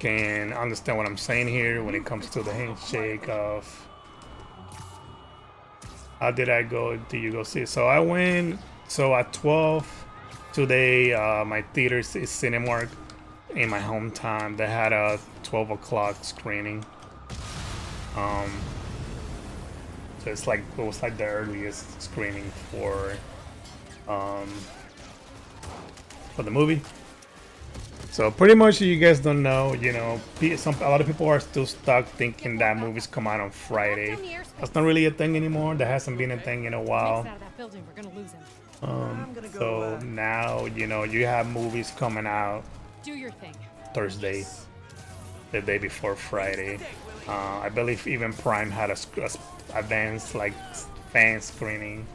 can understand what I'm saying here when it comes to the handshake of how did I go? Did you go see it? So I went. So at 12 today, my theater is Cinemark in my hometown. They had a 12 o'clock screening. So it's like it was like the earliest screening for the movie. So pretty much, you guys don't know, you know, a lot of people are still stuck thinking that movies come out on Friday. That's not really a thing anymore. That hasn't been a thing in a while. So now, you know, you have movies coming out Thursday, the day before Friday. I believe even Prime had a advanced like fan screening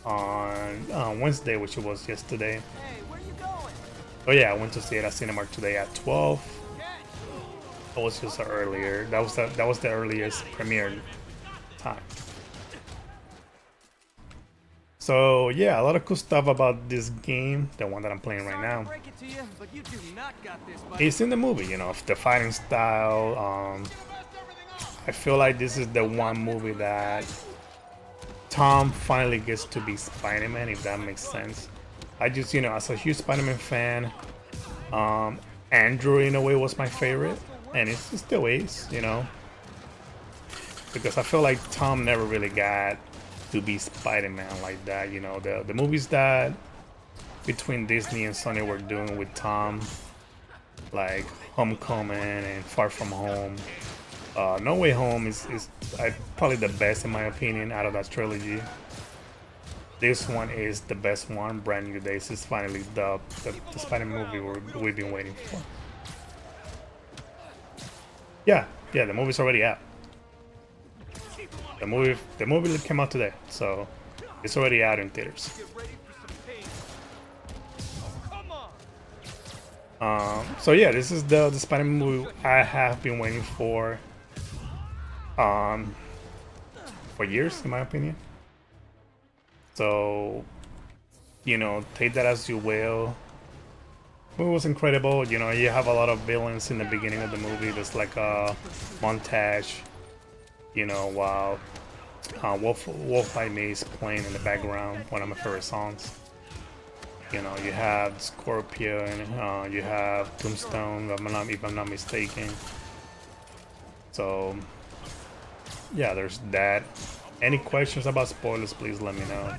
on Wednesday, which was yesterday. Oh yeah, I went to see it at Cinemark today at 12. It was just earlier. That was the earliest premiere time. So yeah, a lot of cool stuff about this game, the one that I'm playing right now. It's in the movie, you know, the fighting style. I feel like this is the one movie that Tom finally gets to be Spider-Man, if that makes sense. I just, you know, as a huge Spider-Man fan, Andrew in a way was my favorite, and it still is, you know, because I feel like Tom never really got to be Spider-Man like that. You know, the movies that between Disney and Sony were doing with Tom, like Homecoming and Far From Home. No Way Home is probably the best in my opinion out of that trilogy. This one is the best one. Brand New Days is finally the Spider-Man movie we've been waiting for. Yeah, the movie's already out. The movie came out today, so it's already out in theaters. So yeah, this is the Spider-Man movie I have been waiting for years, in my opinion. So, you know, take that as you will. The movie was incredible. You know, you have a lot of villains in the beginning of the movie. There's like a montage, you know, while Wolf by Me is playing in the background, one of my favorite songs. You know, you have Scorpion, you have Tombstone, if I'm not mistaken. So, yeah, there's that. Any questions about spoilers, please let me know.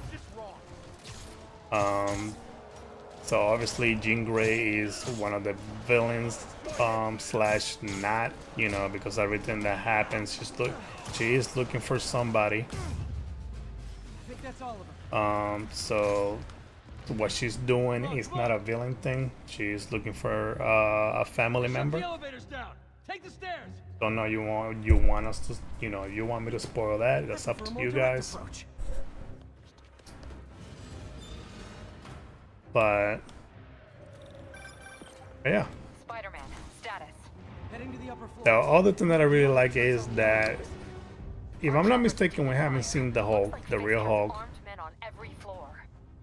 So obviously Jean Grey is one of the villains, slash not, you know, because everything that happens, she is looking for somebody. So what she's doing is not a villain thing. She's looking for a family member. Don't know you want us to, you know, you want me to spoil that? That's up to you guys. But yeah. Spider-Man status. Heading to the upper floor. The other thing that I really like is that, if I'm not mistaken, we haven't seen the Hulk, the real Hulk.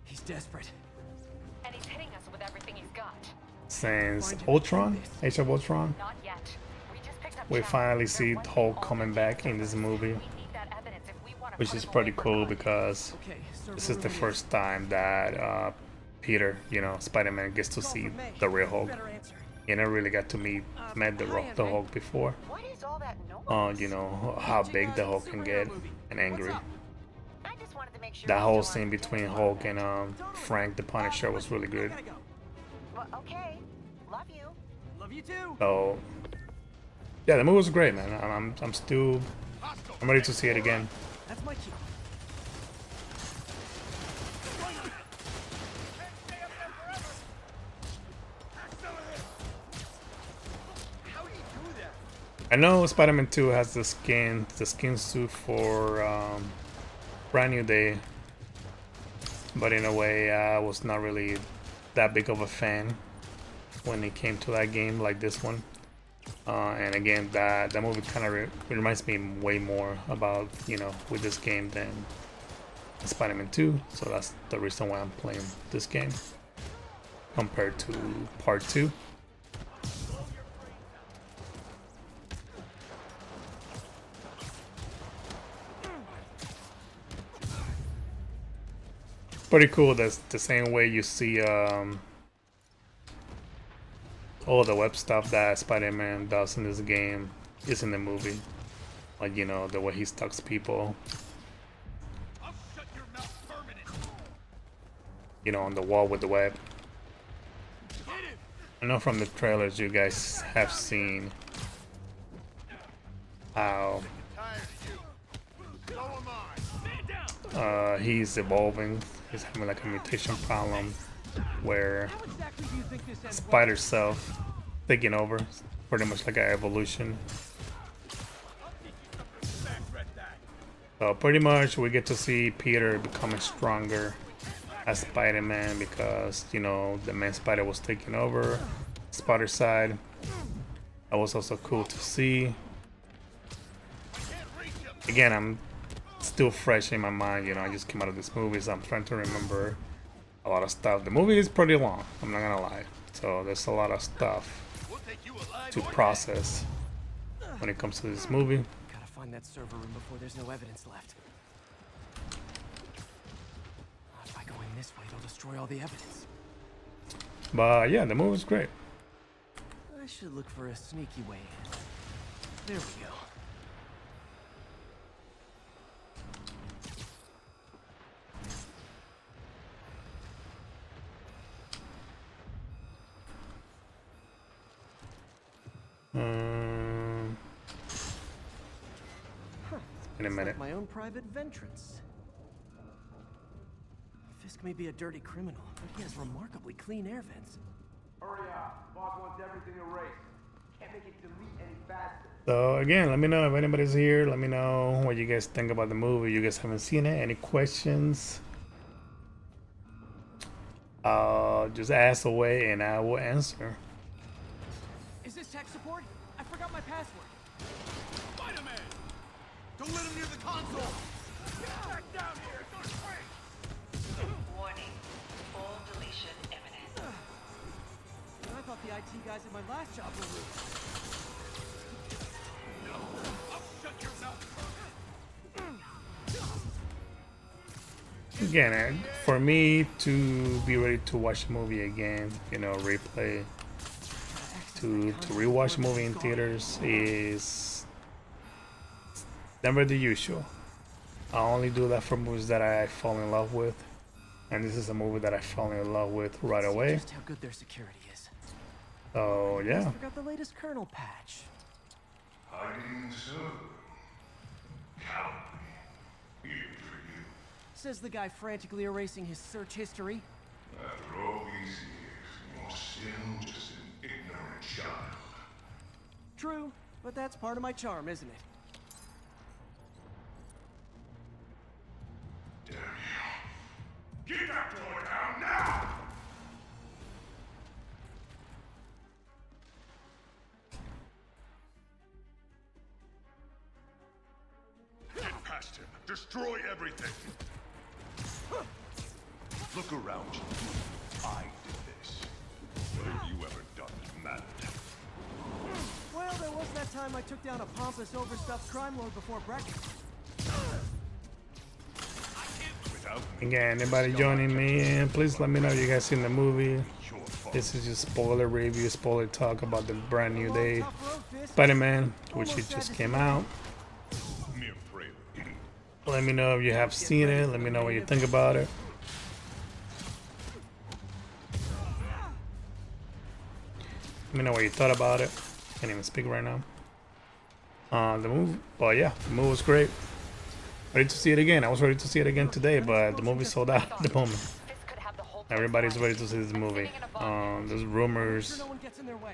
He's desperate. And he's hitting us with everything he's got. Since Ultron, Age of Ultron. Not yet. We finally see Hulk coming back in this movie, which is pretty cool because this is the first time that Peter, you know, Spider-Man gets to see the real Hulk. You never really got to met the Hulk before. You know how big the Hulk can get and angry. That whole scene between Hulk and Frank the Punisher was really good. Okay, love you. Love you too. So yeah, the movie was great, man. I'm ready to see it again. That's my cue. I know Spider-Man 2 has the skin suit for Brand New Day, but in a way, I was not really that big of a fan when it came to that game like this one. And again, that movie kind of reminds me way more about, you know, with this game than Spider-Man 2. So that's the reason why I'm playing this game compared to Part 2. pretty cool. That's the same way you see all the web stuff that Spider-Man does in this game is in the movie. Like, you know, the way he stalks people. I'll shut your mouth permanent. You know, on the wall with the web. I know from the trailers you guys have seen how he's evolving. He's having like a mutation problem where How exactly do you think this ends? Spider Self taking over, pretty much like an evolution. So pretty much we get to see Peter becoming stronger as Spider-Man because, you know, the main Spider was taking over Spider side. That was also cool to see. Again, I'm still fresh in my mind, you know, I just came out of this movie, so I'm trying to remember a lot of stuff. The movie is pretty long, I'm not gonna lie. So there's a lot of stuff to process when it comes to this movie. Gotta find that server room before there's no evidence left. If I go in this way, they'll destroy all the evidence. But yeah, the movie was great. I should look for a sneaky way in. There we go. In a minute. Like my own private ventrance. Fisk may be a dirty criminal, but he has remarkably clean air vents. Hurry up. Boss wants everything erased. Can't make it delete any faster. So again, let me know if anybody's here. Let me know what you guys think about the movie. You guys haven't seen it. Any questions? Just ask away and I will answer. Is this tech support? I forgot my password. Spider-Man! Don't let him near the console! Get back down here! It's on straight! Warning. Full deletion imminent. I thought the IT guys at my last job were rude. I'll shut your mouth! Again, for me to be ready to watch the movie again, you know, replay, to rewatch the movie in theaters is never the usual. I only do that for movies that I fall in love with, and this is a movie that I fell in love with right away. Just how good their security is. So yeah, Forgot the latest kernel patch. Hiding so. Count me. Here for you. Says the guy frantically erasing his search history. After all these years, you're still just an ignorant child. True, but that's part of my charm, isn't it? Damn you. Get that door down now! Get past him. Destroy everything. Look around you. I did this. What have you ever done that mattered? Well, there was that time I took down a pompous, overstuffed crime lord before breakfast. Without me, again, anybody joining me, please let me know you guys seen the movie. your fault. This is just spoiler review, spoiler talk about the brand new day Spider-Man, which it just came out. Mere frailty. Let me know if you have seen it. Let me know what you think about it. Let me know what you thought about it. Can't even speak right now. The movie, but yeah, the movie was great. Ready to see it again. I was ready to see it again today, but the movie sold out at the moment. This could have the whole place Everybody's running. ready to see this movie. Sitting in a box. There's Sure rumors. no one gets in their way.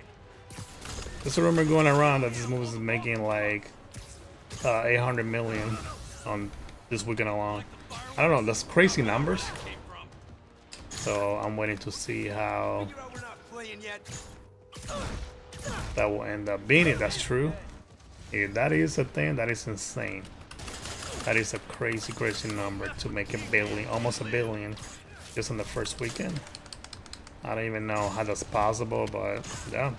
There's a rumor going around that this movie is making like 800 million on this weekend alone. I don't know. That's crazy numbers. So I'm waiting to see how We're not playing yet. that will end up being. If that's true, if that is a thing, that is insane. That is a crazy, crazy number to make $1 billion, almost $1 billion, just on the first weekend. I don't even know how that's possible, but yeah.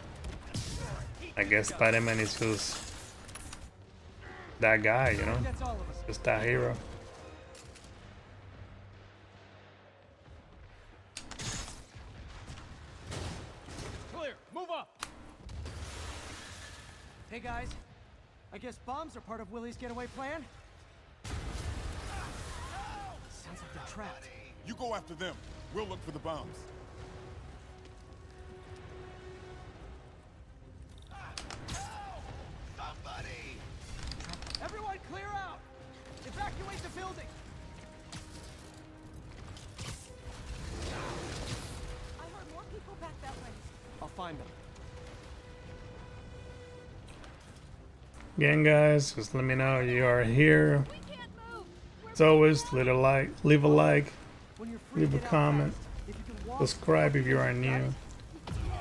I guess Spider-Man is just that guy, you know, That's all of us. just that hero. Hey guys, I guess bombs are part of Willie's getaway plan? Sounds like they're trapped. You go after them. We'll look for the bombs. Somebody! Everyone clear out! Evacuate the building! I heard more people back that way. I'll find them. Again, guys, just let me know you are here. We can't move. As always, leave a like, When you're free, leave a get out comment, fast. If you can walk, subscribe if you are new.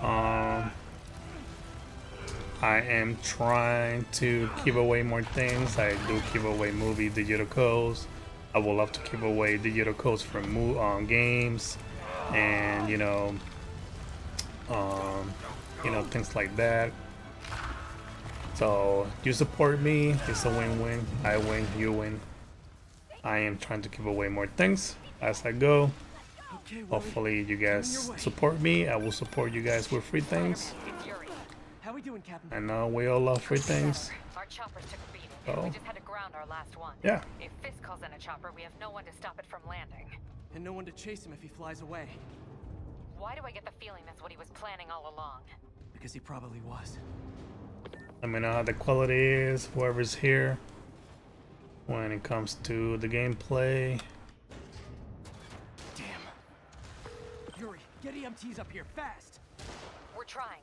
I am trying to give away more things. I do give away movie digital codes. I would love to give away digital codes for games, and things like that. So you support me, it's a win-win. I win, you win. I am trying to give away more things as I go. Okay, Willie. Hopefully you guys support me. I will support you guys with free things. It's Yuri. How we doing, Captain? I know we all love free things. Our choppers took a beating. Oh. We just had to ground our last one. Yeah. If Fisk calls in a chopper, we have no one to stop it from landing. And no one to chase him if he flies away. Why do I get the feeling that's what he was planning all along? Because he probably was. Let me know how the quality is, whoever's here, when it comes to the gameplay. Damn. Yuri, get EMTs up here, fast! We're trying.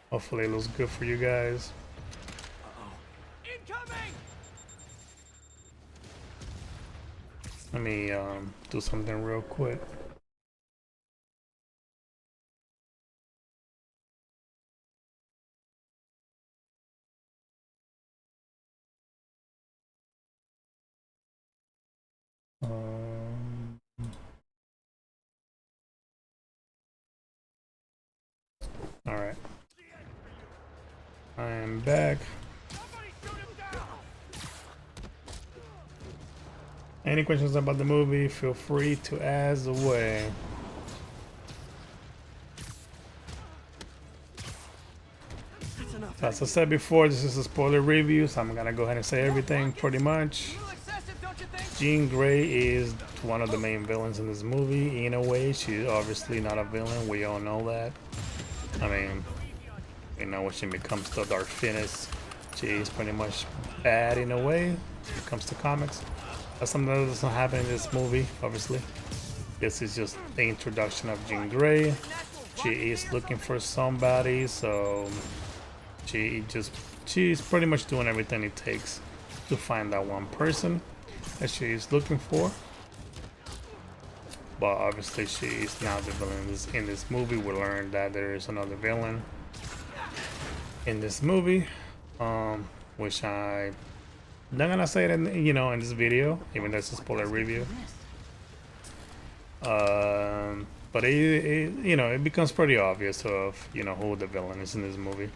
Hopefully it looks good for you guys. Incoming! Let me do something real quick. All right. I am back. Any questions about the movie, feel free to ask away. That's enough. As I said before, this is a spoiler review, so I'm gonna go ahead and say everything pretty much. A little excessive, don't you think? Jean Grey is one of the main villains in this movie. In a way, she's obviously not a villain. We all know that. I mean, when she becomes the Dark Phoenix, she is pretty much bad in a way when it comes to comics. That's something that doesn't happen in this movie, obviously. This is just the introduction of Jean Grey. She is looking for somebody, so she's pretty much doing everything it takes to find that one person that she is looking for. But obviously she is not the villain in this movie. We learned that there is another villain in this movie, which I'm not gonna say it in in this video, even though it's a spoiler review. But it becomes pretty obvious of who the villain is in this movie.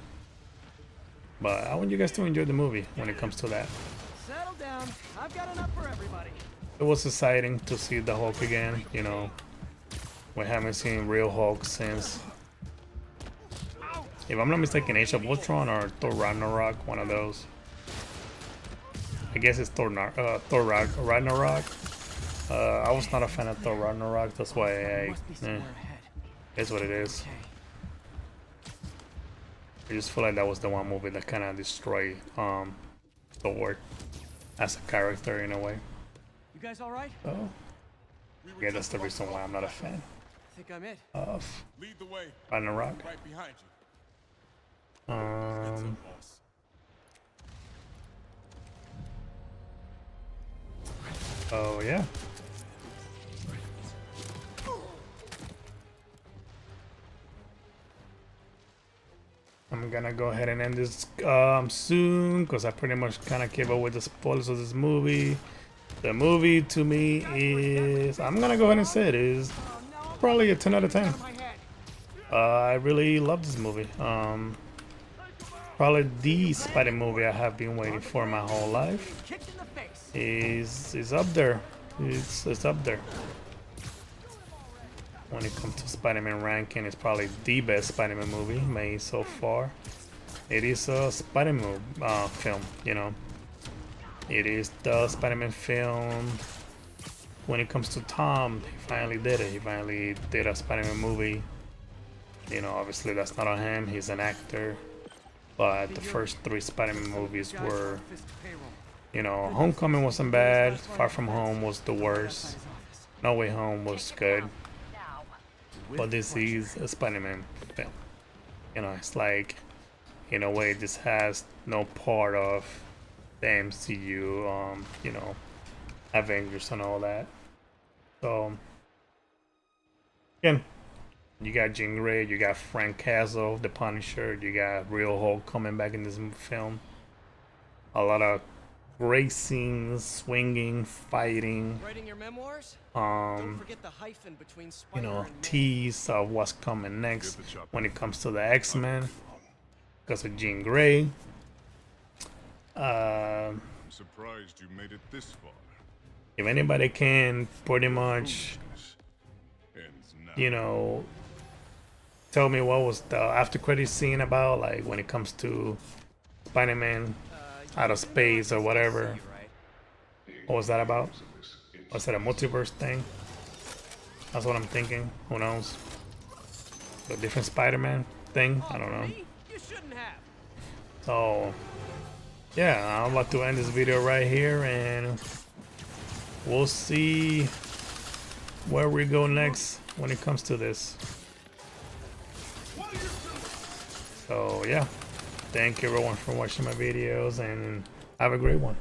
But I want you guys to enjoy the movie when it comes to that. Settle down. I've got enough for everybody. It was exciting to see the Hulk again. We haven't seen real Hulk since, if I'm not mistaken, Age of Ultron or Thor Ragnarok, one of those. I guess it's Thor Ragnarok. I was not a fan of Thor Ragnarok, that's why Must be somewhere ahead. it's what it is. Okay. I just feel like that was the one movie that kind of destroyed Thor as a character in a way. You guys all right? Oh, yeah, that's the reason why I'm not a fan I think I'm it. of Lead the way. Ragnarok. Right behind you. That's it, boss. Oh yeah. I'm gonna go ahead and end this soon because I pretty much kind of gave away the spoilers of this movie. The movie to me is, I'm gonna go ahead and say it is probably a 10 out of 10. I really love this movie. Probably the Spider movie I have been waiting for my whole life. Kicked in the face. Is up there. It's up there. when it comes to Spider-Man ranking, it's probably the best Spider-Man movie made so far. It is a Spider-Man film, you know. It is the Spider-Man film. When it comes to Tom, he finally did it. He finally did a Spider-Man movie. You know, obviously that's not on him. He's an actor. But the first 3 Spider-Man movies were, you know, Homecoming wasn't bad. Far From Home was the worst. No Way Home was good. But this is a Spider-Man film. You know, it's like, in a way, this has no part of the MCU, you know, Avengers and all that. So, again, you got Jean Grey, you got Frank Castle, the Punisher, you got Real Hulk coming back in this film. A lot of great scenes, swinging, fighting. Writing your memoirs? Don't forget the hyphen between You Spider know, and tease of what's coming next when it comes to the X-Men. Because of Jean Grey. I'm surprised you made it this far. If anybody can pretty much, Ends now. you know, tell me what was the after credit scene about, like when it comes to Spider-Man out of space or whatever. What was that about? Was that a multiverse thing? That's what I'm thinking. Who knows? A different Spider-Man thing? I don't know. You shouldn't have. So, yeah, I'm about to end this video right here, and we'll see where we go next when it comes to this. So, yeah, thank you everyone for watching my videos, and have a great one.